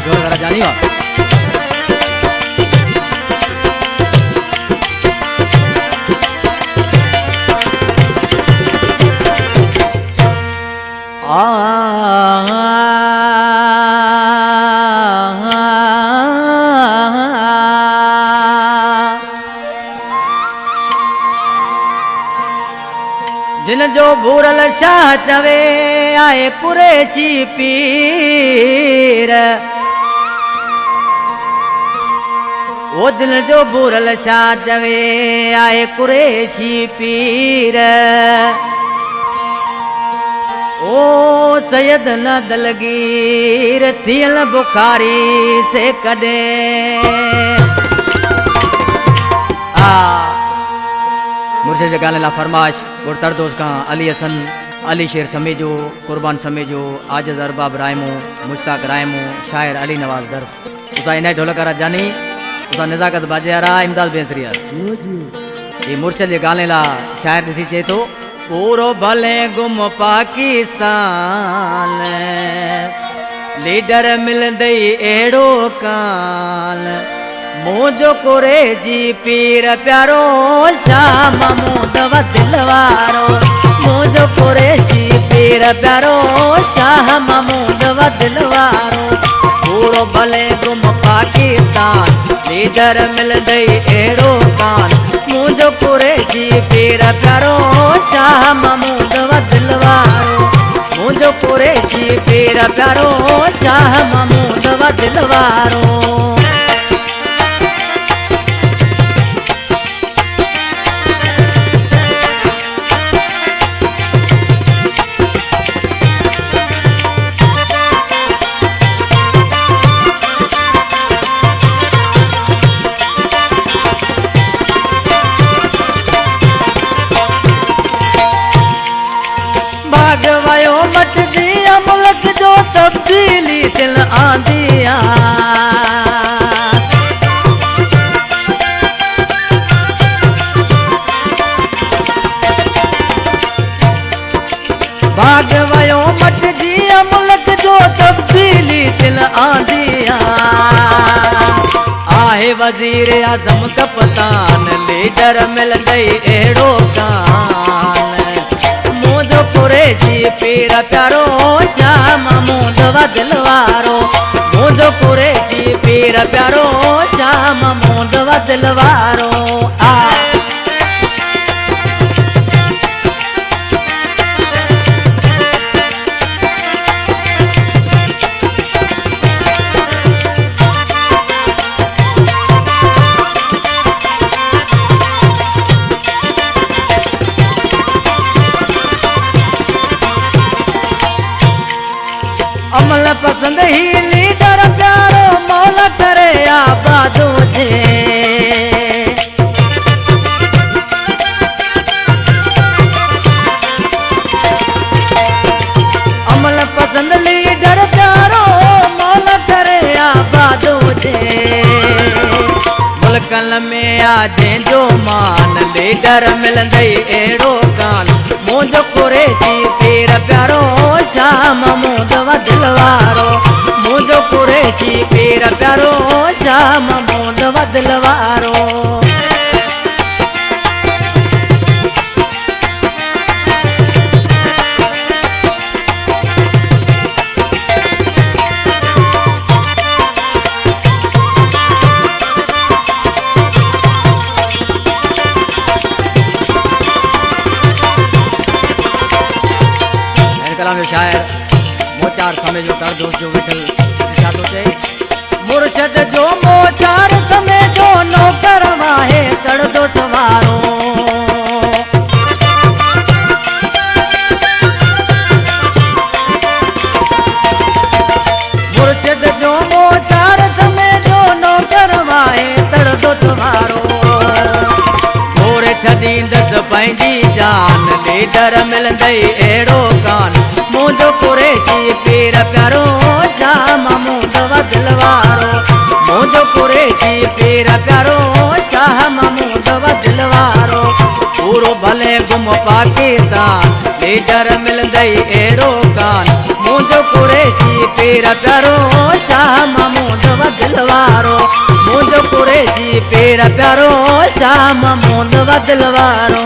जोर करा जानी हो जिन जो भूरल शाह चवे आए कुरैशी पीर वो दिल जो भूरल शाह चवे आए कुरैशी पीर ओ सैयद न दलगीर थियल बुखारी से कदे मुर्शिद जे गाने ला फरमाश और तरदोस का अली हसन अली शेर समेजो कुर्बान समेजो आजज अरबाब रायमो मुश्ताक रायमो शायर अली नवाज दर्स उसा इना ढोलकारा जानी उसा नजाकत बाजियारा इमदाद बेसरिया ये मुर्शिद जे गाने ला शायर दिसी चे तो पूरो भले गुम पाकिस्तान लीडर मिल दई एड़ो काल मोजो कुरैशी पीर प्यारो शाह महमूद व दिलवारो मोजो कुरैशी पीर प्यारो शाह महमूद व दिलवारो पूरो भले गुम पाकिस्तान लीडर मिल दई एड़ो कान मोजो कुरैशी पीर प्यारो शाह महमूद व दिलवारो मोजो कुरैशी पीर प्यारो शाह महमूद व दिलवारो भागवायो मट दिया मुल्क जो तब्दीली दिल आंदिया भागवायो मट दिया मुल्क जो तब्दीली दिल आंदिया आहे वजीर आजम कप्तान लीडर मिल गई एड़ो कान मोजो कुरैशी पीर प्यारो शाह महमूद व दिलवारो मोजो कुरैशी पीर प्यारो शाह महमूद व दिलवारो अमल पसंद ही लीडर प्यारो मौला करे आबादो जे अमल पसंद लीडर प्यारो मौला करे आबादो जे मुल्कन में आजे जो मान लीडर मिल गई एड़ो कान मोजो कुरैशी पीर प्यारो शाह महमूद व दिलवारो मोजो कुरैशी पीर प्यारो शाह महमूद व दिलवारो कलाम शायर मोचार समय जो कर दो जो विठल साधो से मुर्शद जो मोचार समय जो नौकर वाहे तड़ दो सवारो मुर्शद जो मोचार समय जो नौकर वाहे तड़ दो सवारो मोरे छदींदस पंहिंजी जान लीडर मिल दई एड़ो कान मोजो कुरैशी पीर प्यारो शाह महमूद व दिलवारो मोजो कुरैशी पीर प्यारो शाह महमूद व दिलवारो पूरो भले गुम पाकिस्तान लीडर मिल दई एड़ो कान मोजो कुरैशी कुरेशी पेर प्यारो श्याम मोंदवा दिलवारो मुंद कुरेशी पेर प्यारो श्याम मोंदवा दिलवारो